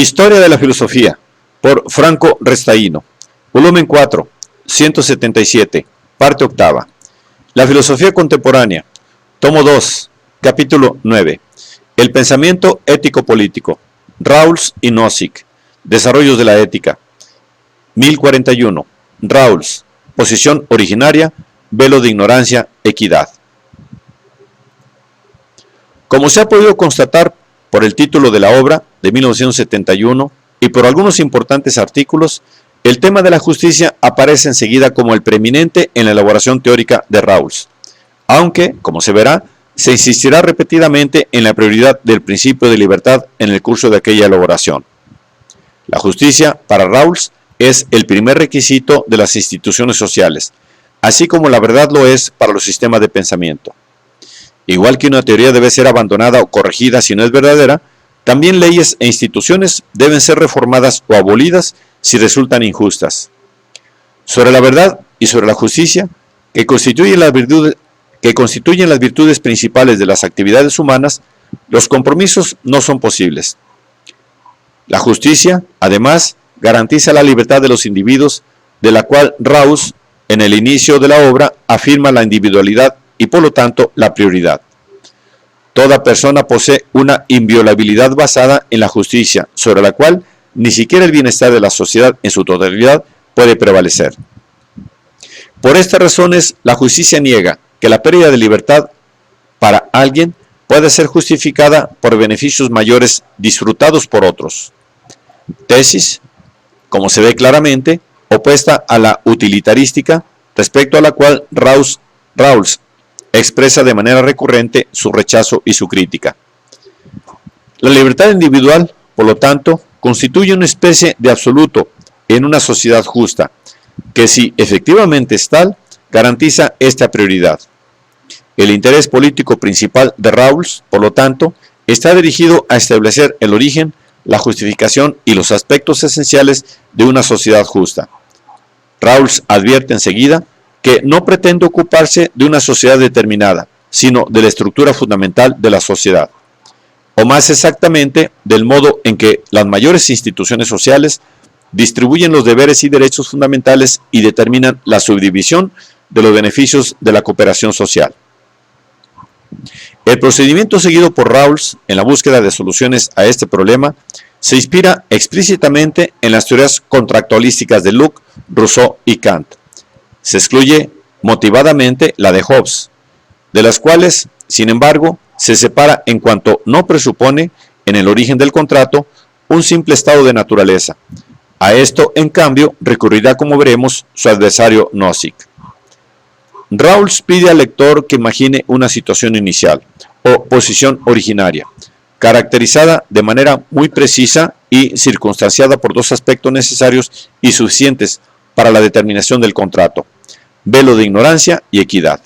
Historia de la filosofía, por Franco Restaino, volumen 4, 177, parte octava. La filosofía contemporánea, tomo 2, capítulo 9. El pensamiento ético-político, Rawls y Nozick, Desarrollos de la ética. 1041, Rawls, posición originaria, velo de ignorancia, equidad. Como se ha podido constatar por el título de la obra de 1971 y por algunos importantes artículos, el tema de la justicia aparece enseguida como el preeminente en la elaboración teórica de Rawls, aunque, como se verá, se insistirá repetidamente en la prioridad del principio de libertad en el curso de aquella elaboración. La justicia, para Rawls, es el primer requisito de las instituciones sociales, así como la verdad lo es para los sistemas de pensamiento. Igual que una teoría debe ser abandonada o corregida si no es verdadera, también leyes e instituciones deben ser reformadas o abolidas si resultan injustas. Sobre la verdad y sobre la justicia, que constituyen las virtudes principales de las actividades humanas, los compromisos no son posibles. La justicia, además, garantiza la libertad de los individuos, de la cual Rawls, en el inicio de la obra, afirma la individualidad y por lo tanto la prioridad. Toda persona posee una inviolabilidad basada en la justicia, sobre la cual ni siquiera el bienestar de la sociedad en su totalidad puede prevalecer. Por estas razones, la justicia niega que la pérdida de libertad para alguien puede ser justificada por beneficios mayores disfrutados por otros. Tesis, como se ve claramente, opuesta a la utilitarística, respecto a la cual Rawls expresa de manera recurrente su rechazo y su crítica. La libertad individual, por lo tanto, constituye una especie de absoluto en una sociedad justa, que si efectivamente es tal, garantiza esta prioridad. El interés político principal de Rawls, por lo tanto, está dirigido a establecer el origen, la justificación y los aspectos esenciales de una sociedad justa. Rawls advierte enseguida que no pretende ocuparse de una sociedad determinada, sino de la estructura fundamental de la sociedad, o más exactamente del modo en que las mayores instituciones sociales distribuyen los deberes y derechos fundamentales y determinan la subdivisión de los beneficios de la cooperación social. El procedimiento seguido por Rawls en la búsqueda de soluciones a este problema se inspira explícitamente en las teorías contractualísticas de Locke, Rousseau y Kant. Se excluye motivadamente la de Hobbes, de las cuales, sin embargo, se separa en cuanto no presupone, en el origen del contrato, un simple estado de naturaleza. A esto, en cambio, recurrirá, como veremos, su adversario Nozick. Rawls pide al lector que imagine una situación inicial, o posición originaria, caracterizada de manera muy precisa y circunstanciada por dos aspectos necesarios y suficientes para la determinación del contrato: velo de ignorancia y equidad.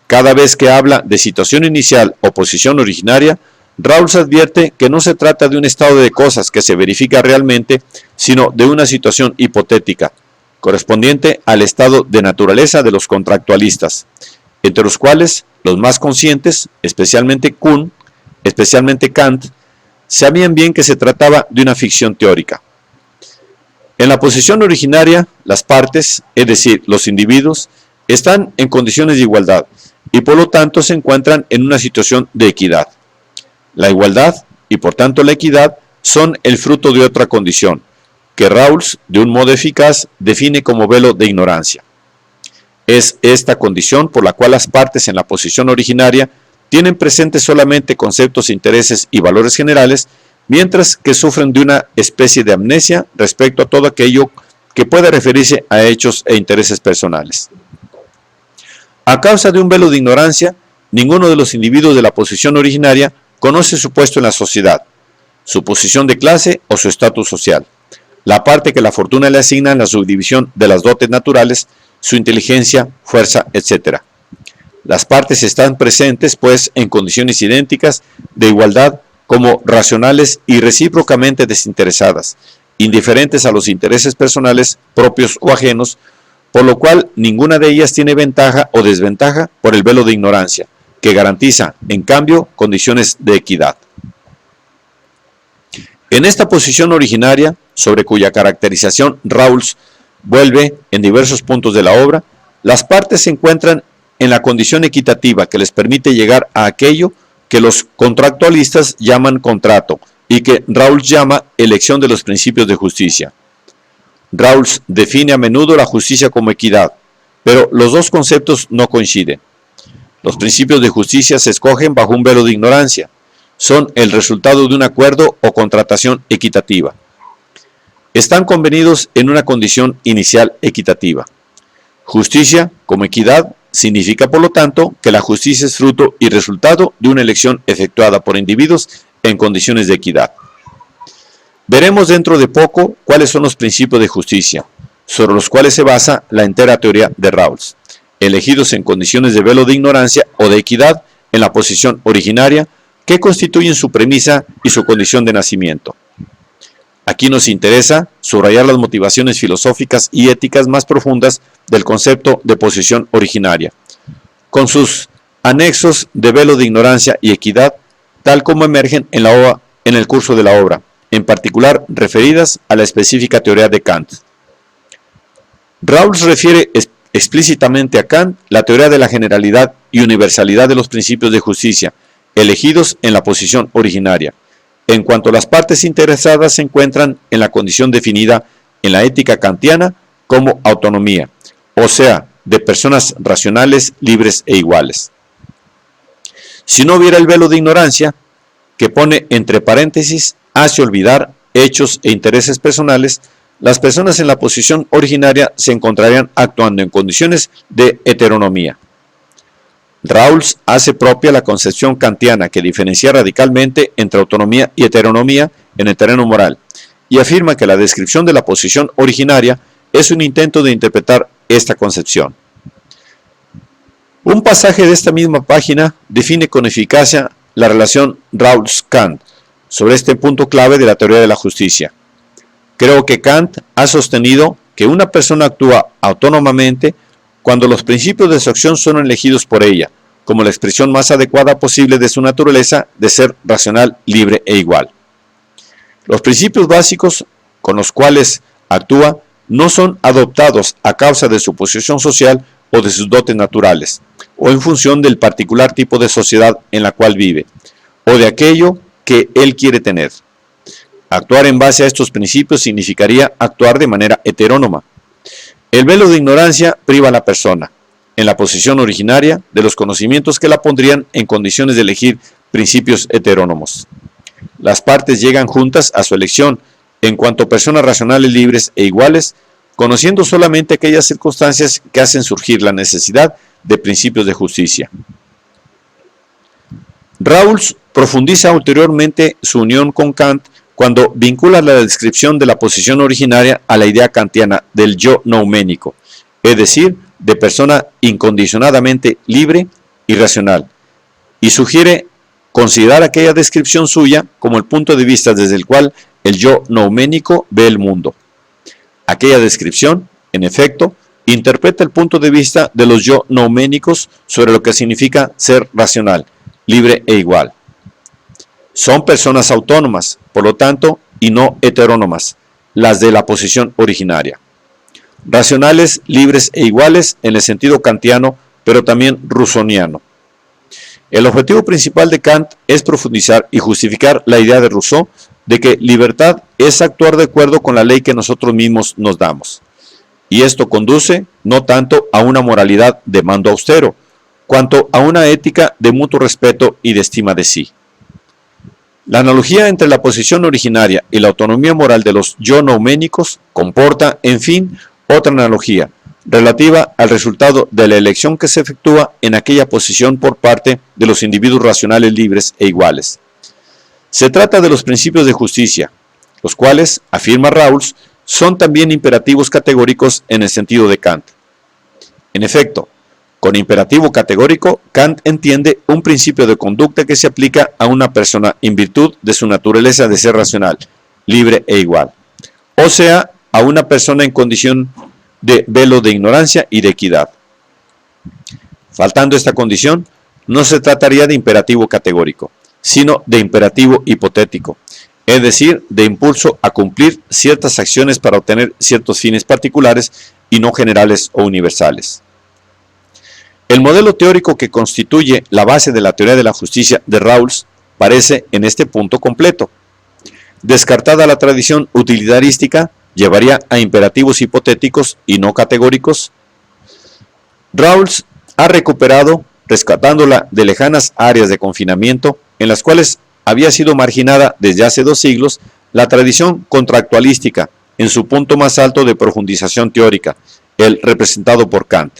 Cada vez que habla de situación inicial o posición originaria, Rawls advierte que no se trata de un estado de cosas que se verifica realmente, sino de una situación hipotética, correspondiente al estado de naturaleza de los contractualistas, entre los cuales los más conscientes, especialmente Kant, sabían bien que se trataba de una ficción teórica. En la posición originaria, las partes, es decir, los individuos, están en condiciones de igualdad y por lo tanto se encuentran en una situación de equidad. La igualdad y por tanto la equidad son el fruto de otra condición, que Rawls, de un modo eficaz, define como velo de ignorancia. Es esta condición por la cual las partes en la posición originaria tienen presentes solamente conceptos, intereses y valores generales, mientras que sufren de una especie de amnesia respecto a todo aquello que pueda referirse a hechos e intereses personales. A causa de un velo de ignorancia, ninguno de los individuos de la posición originaria conoce su puesto en la sociedad, su posición de clase o su estatus social, la parte que la fortuna le asigna en la subdivisión de las dotes naturales, su inteligencia, fuerza, etc. Las partes están presentes, pues, en condiciones idénticas de igualdad como racionales y recíprocamente desinteresadas, indiferentes a los intereses personales propios o ajenos, por lo cual ninguna de ellas tiene ventaja o desventaja por el velo de ignorancia, que garantiza, en cambio, condiciones de equidad. En esta posición originaria, sobre cuya caracterización Rawls vuelve en diversos puntos de la obra, las partes se encuentran en la condición equitativa que les permite llegar a aquello que los contractualistas llaman contrato y que Rawls llama elección de los principios de justicia. Rawls define a menudo la justicia como equidad, pero los dos conceptos no coinciden. Los principios de justicia se escogen bajo un velo de ignorancia. Son el resultado de un acuerdo o contratación equitativa. Están convenidos en una condición inicial equitativa. Justicia, como equidad, significa por lo tanto que la justicia es fruto y resultado de una elección efectuada por individuos en condiciones de equidad. Veremos dentro de poco cuáles son los principios de justicia, sobre los cuales se basa la entera teoría de Rawls, elegidos en condiciones de velo de ignorancia o de equidad en la posición originaria, que constituyen su premisa y su condición de nacimiento. Aquí nos interesa subrayar las motivaciones filosóficas y éticas más profundas del concepto de posición originaria, con sus anexos de velo de ignorancia y equidad, tal como emergen en el curso de la obra, en particular referidas a la específica teoría de Kant. Rawls refiere explícitamente a Kant la teoría de la generalidad y universalidad de los principios de justicia, elegidos en la posición originaria, en cuanto las partes interesadas se encuentran en la condición definida en la ética kantiana como autonomía, o sea, de personas racionales, libres e iguales. Si no hubiera el velo de ignorancia, que pone entre paréntesis, hace olvidar hechos e intereses personales, las personas en la posición originaria se encontrarían actuando en condiciones de heteronomía. Rawls hace propia la concepción kantiana que diferencia radicalmente entre autonomía y heteronomía en el terreno moral, y afirma que la descripción de la posición originaria es un intento de interpretar esta concepción. Un pasaje de esta misma página define con eficacia la relación Rawls-Kant sobre este punto clave de la teoría de la justicia. Creo que Kant ha sostenido que una persona actúa autónomamente cuando los principios de su acción son elegidos por ella, como la expresión más adecuada posible de su naturaleza de ser racional, libre e igual. Los principios básicos con los cuales actúa no son adoptados a causa de su posición social o de sus dotes naturales, o en función del particular tipo de sociedad en la cual vive, o de aquello que él quiere tener. Actuar en base a estos principios significaría actuar de manera heterónoma. El velo de ignorancia priva a la persona, en la posición originaria, de los conocimientos que la pondrían en condiciones de elegir principios heterónomos. Las partes llegan juntas a su elección en cuanto personas racionales, libres e iguales, conociendo solamente aquellas circunstancias que hacen surgir la necesidad de principios de justicia. Rawls profundiza ulteriormente su unión con Kant cuando vincula la descripción de la posición originaria a la idea kantiana del yo nouménico, es decir, de persona incondicionadamente libre y racional, y sugiere considerar aquella descripción suya como el punto de vista desde el cual el yo nouménico ve el mundo. Aquella descripción, en efecto, interpreta el punto de vista de los yo nouménicos sobre lo que significa ser racional, libre e igual. Son personas autónomas, por lo tanto, y no heterónomas, las de la posición originaria. Racionales, libres e iguales en el sentido kantiano, pero también rousseauiano. El objetivo principal de Kant es profundizar y justificar la idea de Rousseau de que libertad es actuar de acuerdo con la ley que nosotros mismos nos damos. Y esto conduce no tanto a una moralidad de mando austero, cuanto a una ética de mutuo respeto y de estima de sí. La analogía entre la posición originaria y la autonomía moral de los yo nouménicos comporta, en fin, otra analogía, relativa al resultado de la elección que se efectúa en aquella posición por parte de los individuos racionales libres e iguales. Se trata de los principios de justicia, los cuales, afirma Rawls, son también imperativos categóricos en el sentido de Kant. En efecto, con imperativo categórico, Kant entiende un principio de conducta que se aplica a una persona en virtud de su naturaleza de ser racional, libre e igual, o sea, a una persona en condición de velo de ignorancia y de equidad. Faltando esta condición, no se trataría de imperativo categórico, sino de imperativo hipotético, es decir, de impulso a cumplir ciertas acciones para obtener ciertos fines particulares y no generales o universales. El modelo teórico que constituye la base de la teoría de la justicia de Rawls parece en este punto completo. Descartada la tradición utilitarística, llevaría a imperativos hipotéticos y no categóricos. Rawls ha recuperado, rescatándola de lejanas áreas de confinamiento en las cuales había sido marginada desde hace 2 siglos, la tradición contractualística en su punto más alto de profundización teórica, el representado por Kant.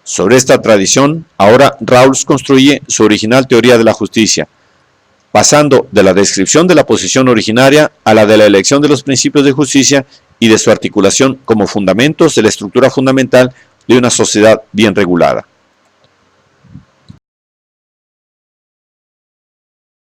Sobre esta tradición, ahora Rawls construye su original teoría de la justicia, pasando de la descripción de la posición originaria a la de la elección de los principios de justicia y de su articulación como fundamentos de la estructura fundamental de una sociedad bien regulada.